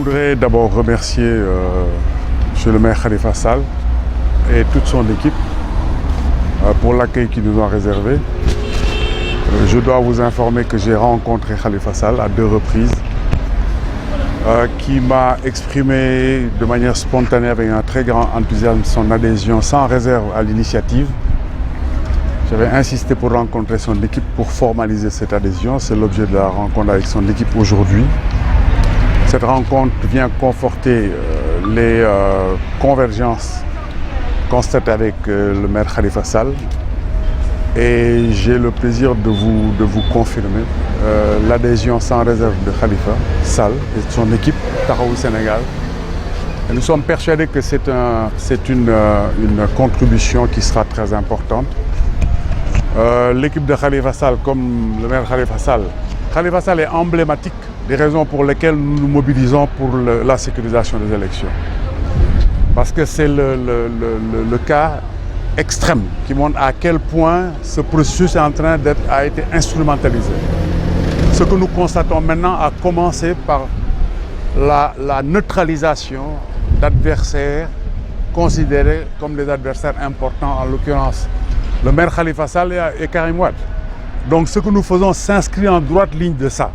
voudrais d'abord remercier Monsieur le maire Khalifa Sall et toute son équipe pour l'accueil qu'ils nous ont réservé. Je dois vous informer que j'ai rencontré Khalifa Sall à 2 reprises, qui m'a exprimé de manière spontanée avec un très grand enthousiasme son adhésion sans réserve à l'initiative. J'avais insisté pour rencontrer son équipe pour formaliser cette adhésion. C'est l'objet de la rencontre avec son équipe aujourd'hui. Cette rencontre vient conforter les convergences constatées avec le maire Khalifa Sall. Et j'ai le plaisir de vous confirmer l'adhésion sans réserve de Khalifa Sall et de son équipe Taxawu Sénégal. Et nous sommes persuadés que c'est une contribution qui sera très importante. L'équipe de Khalifa Sall, comme le maire Khalifa Sall est emblématique des raisons pour lesquelles nous nous mobilisons pour la sécurisation des élections. Parce que c'est le cas extrême qui montre à quel point ce processus est en train a été instrumentalisé. Ce que nous constatons maintenant a commencé par la neutralisation d'adversaires considérés comme des adversaires importants, en l'occurrence le maire Khalifa Sall et Karim Wade. Donc ce que nous faisons s'inscrit en droite ligne de ça.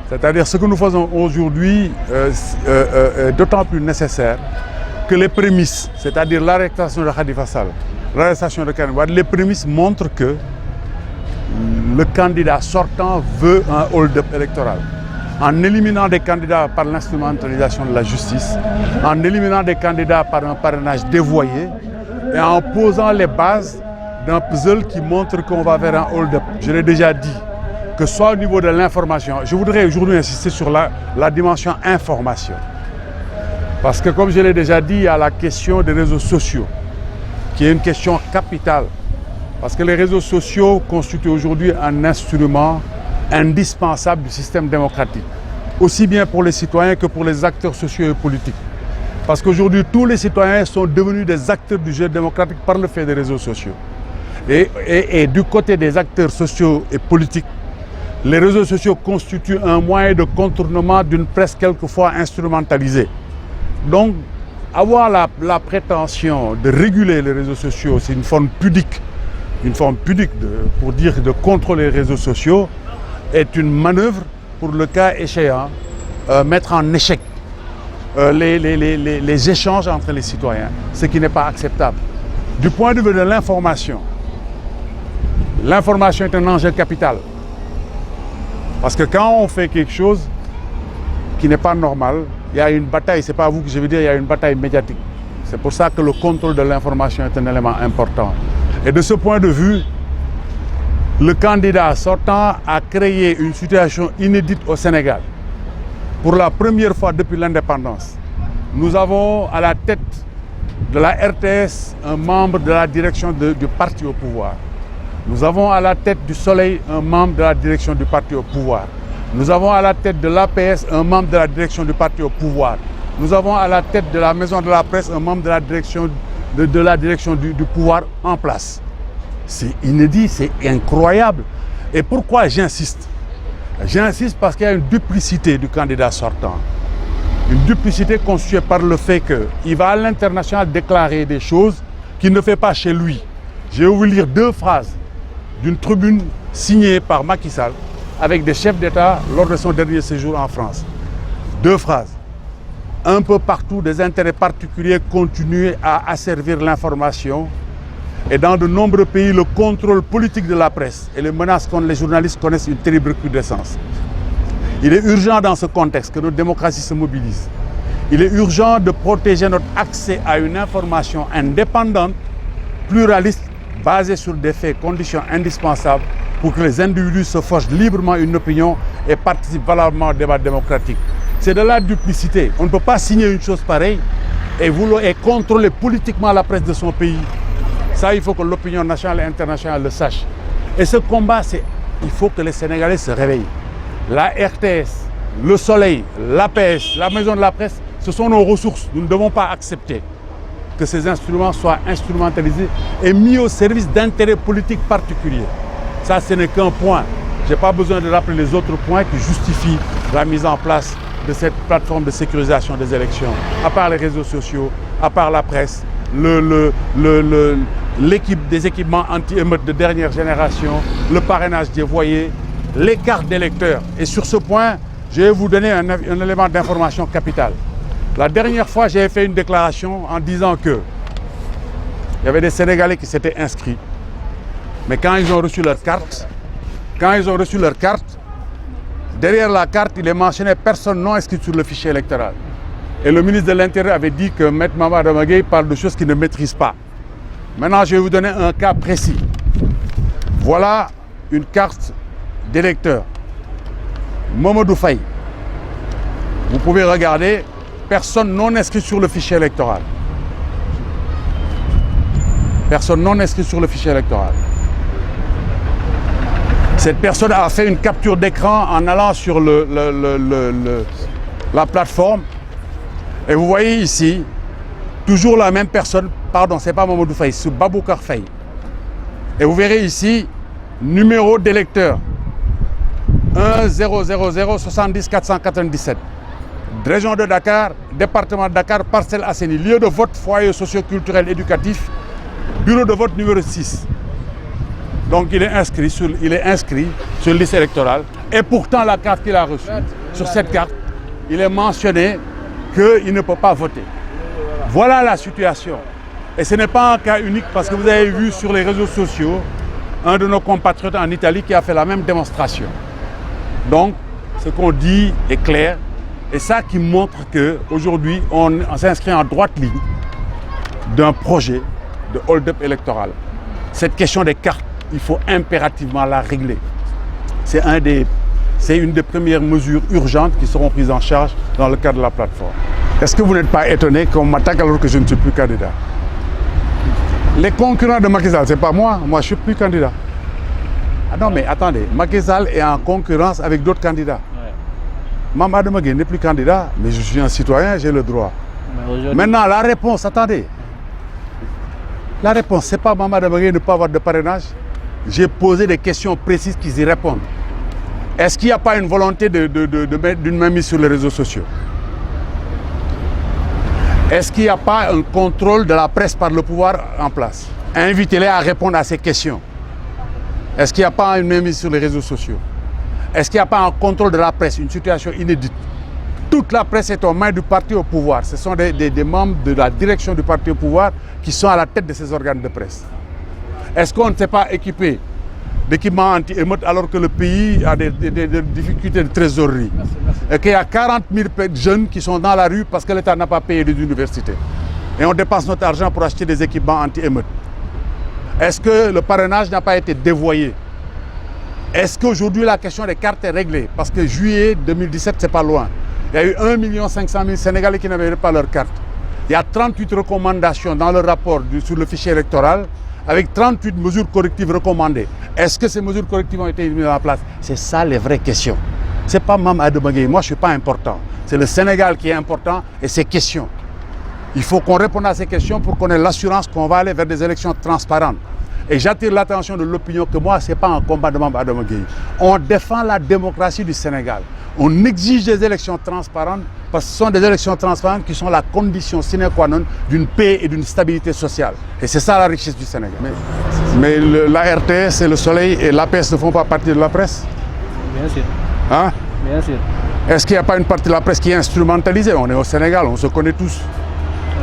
C'est-à-dire ce que nous faisons aujourd'hui est d'autant plus nécessaire que les prémices, c'est-à-dire l'arrestation de Khalifa Sall, l'arrestation de Karim Wade, les prémices montrent que le candidat sortant veut un hold-up électoral. En éliminant des candidats par l'instrumentalisation de la justice, en éliminant des candidats par un parrainage dévoyé et en posant les bases d'un puzzle qui montre qu'on va vers un hold-up. Je l'ai déjà dit, que ce soit au niveau de l'information. Je voudrais aujourd'hui insister sur la dimension information. Parce que comme je l'ai déjà dit, il y a la question des réseaux sociaux, qui est une question capitale. Parce que les réseaux sociaux constituent aujourd'hui un instrument indispensable du système démocratique, aussi bien pour les citoyens que pour les acteurs sociaux et politiques. Parce qu'aujourd'hui, tous les citoyens sont devenus des acteurs du jeu démocratique par le fait des réseaux sociaux. Et du côté des acteurs sociaux et politiques, les réseaux sociaux constituent un moyen de contournement d'une presse quelquefois instrumentalisée. Donc, avoir la prétention de réguler les réseaux sociaux, c'est une forme pudique pour dire de contrôler les réseaux sociaux, est une manœuvre pour le cas échéant, mettre en échec les échanges entre les citoyens, ce qui n'est pas acceptable. Du point de vue de l'information est un enjeu capital. Parce que quand on fait quelque chose qui n'est pas normal, il y a une bataille, c'est pas à vous que je veux dire, il y a une bataille médiatique. C'est pour ça que le contrôle de l'information est un élément important. Et de ce point de vue, le candidat sortant a créé une situation inédite au Sénégal. Pour la première fois depuis l'indépendance, nous avons à la tête de la RTS un membre de la direction du parti au pouvoir. Nous avons à la tête du Soleil un membre de la direction du parti au pouvoir. Nous avons à la tête de l'APS un membre de la direction du parti au pouvoir. Nous avons à la tête de la Maison de la Presse un membre de la direction du pouvoir en place. C'est inédit, c'est incroyable. Et pourquoi j'insiste? J'insiste parce qu'il y a une duplicité du candidat sortant. Une duplicité constituée par le fait qu'il va à l'international déclarer des choses qu'il ne fait pas chez lui. Je vais vous lire 2 phrases d'une tribune signée par Macky Sall avec des chefs d'État lors de son dernier séjour en France. 2 phrases. Un peu partout, des intérêts particuliers continuent à asservir l'information et dans de nombreux pays, le contrôle politique de la presse et les menaces contre les journalistes connaissent une terrible recrudescence. Il est urgent dans ce contexte que notre démocratie se mobilise. Il est urgent de protéger notre accès à une information indépendante, pluraliste, basée sur des faits, conditions indispensables pour que les individus se forgent librement une opinion et participent valablement au débat démocratique. C'est de la duplicité. On ne peut pas signer une chose pareille et contrôler politiquement la presse de son pays. Ça, il faut que l'opinion nationale et internationale le sache. Et ce combat, il faut que les Sénégalais se réveillent. La RTS, le Soleil, l'APS, la Maison de la Presse, ce sont nos ressources. Nous ne devons pas accepter que ces instruments soient instrumentalisés et mis au service d'intérêts politiques particuliers. Ça, ce n'est qu'un point. Je n'ai pas besoin de rappeler les autres points qui justifient la mise en place de cette plateforme de sécurisation des élections, à part les réseaux sociaux, à part la presse, des équipements anti-émeutes de dernière génération, le parrainage dévoyé, les cartes d'électeurs. Et sur ce point, je vais vous donner un élément d'information capital. La dernière fois, j'ai fait une déclaration en disant que il y avait des Sénégalais qui s'étaient inscrits. Mais quand ils ont reçu leur carte, derrière la carte, il est mentionné personne non inscrite sur le fichier électoral. Et le ministre de l'Intérieur avait dit que Maître Mamba Adama Gueye parle de choses qu'il ne maîtrise pas. Maintenant, je vais vous donner un cas précis. Voilà une carte d'électeur. Mamadou Faye. Vous pouvez regarder, personne non inscrite sur le fichier électoral. Personne non inscrite sur le fichier électoral. Cette personne a fait une capture d'écran en allant sur la plateforme. Et vous voyez ici, toujours la même personne, pardon, ce n'est pas Mamadou Faye, c'est Baboucar Faye. Et vous verrez ici, numéro d'électeur 1 000 70 497. Région de Dakar, département de Dakar, Parcelles Assainies, lieu de vote, foyer socio-culturel éducatif, bureau de vote numéro 6. Donc il est inscrit sur liste électorale. Et pourtant la carte qu'il a reçue, sur cette carte, il est mentionné qu'il ne peut pas voter. Voilà la situation. Et ce n'est pas un cas unique parce que vous avez vu sur les réseaux sociaux un de nos compatriotes en Italie qui a fait la même démonstration. Donc ce qu'on dit est clair. Et ça qui montre qu'aujourd'hui, on s'inscrit en droite ligne d'un projet de hold-up électoral. Cette question des cartes, il faut impérativement la régler. C'est une des premières mesures urgentes qui seront prises en charge dans le cadre de la plateforme. Est-ce que vous n'êtes pas étonné qu'on m'attaque alors que je ne suis plus candidat? Les concurrents de Macky Sall, ce n'est pas moi. Moi, je ne suis plus candidat. Ah non, mais attendez, Macky Sall est en concurrence avec d'autres candidats. Mamba Adama Gueye n'est plus candidat, mais je suis un citoyen, j'ai le droit. Maintenant, la réponse, attendez. La réponse, ce n'est pas Mamba Adama Gueye ne pas avoir de parrainage. J'ai posé des questions précises qu'ils y répondent. Est-ce qu'il n'y a pas une volonté d'une mainmise sur les réseaux sociaux? Est-ce qu'il n'y a pas un contrôle de la presse par le pouvoir en place? Invitez-les à répondre à ces questions. Est-ce qu'il n'y a pas une mainmise sur les réseaux sociaux? Est-ce qu'il n'y a pas un contrôle de la presse, une situation inédite? Toute la presse est aux mains du parti au pouvoir. Ce sont des membres de la direction du parti au pouvoir qui sont à la tête de ces organes de presse. Est-ce qu'on ne s'est pas équipé d'équipements anti-émeutes alors que le pays a des difficultés de trésorerie? Et qu'il y a 40 000 jeunes qui sont dans la rue parce que l'État n'a pas payé les universités. Et on dépense notre argent pour acheter des équipements anti-émeutes. Est-ce que le parrainage n'a pas été dévoyé? Est-ce qu'aujourd'hui la question des cartes est réglée? Parce que juillet 2017, c'est pas loin. Il y a eu 1 500 000 Sénégalais qui n'avaient pas leur carte. Il y a 38 recommandations dans le rapport sur le fichier électoral avec 38 mesures correctives recommandées. Est-ce que ces mesures correctives ont été mises en place? C'est ça les vraies questions. Ce n'est pas Mamba Adama Gueye. Moi, je ne suis pas important. C'est le Sénégal qui est important et ses questions. Il faut qu'on réponde à ces questions pour qu'on ait l'assurance qu'on va aller vers des élections transparentes. Et j'attire l'attention de l'opinion que moi, ce n'est pas un combat de Mamba Adama Gueye. On défend la démocratie du Sénégal. On exige des élections transparentes parce que ce sont des élections transparentes qui sont la condition sine qua non d'une paix et d'une stabilité sociale. Et c'est ça la richesse du Sénégal. Mais la RTS et le Soleil et l'APS ne font pas partie de la presse? Bien sûr. Hein? Bien sûr. Est-ce qu'il n'y a pas une partie de la presse qui est instrumentalisée? On est au Sénégal, on se connaît tous.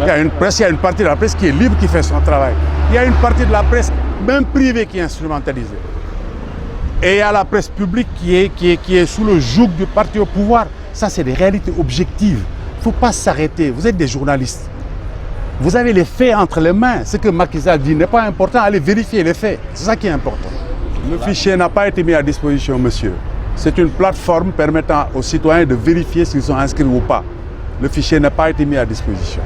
Il y a une presse, il y a une partie de la presse qui est libre, qui fait son travail. Il y a une partie de la presse, même privée, qui est instrumentalisée. Et il y a la presse publique qui est sous le joug du parti au pouvoir. Ça, c'est des réalités objectives. Il ne faut pas s'arrêter. Vous êtes des journalistes. Vous avez les faits entre les mains. Ce que Macky Sall dit n'est pas important. Allez vérifier les faits. C'est ça qui est important. Le fichier n'a pas été mis à disposition, monsieur. C'est une plateforme permettant aux citoyens de vérifier s'ils sont inscrits ou pas. Le fichier n'a pas été mis à disposition.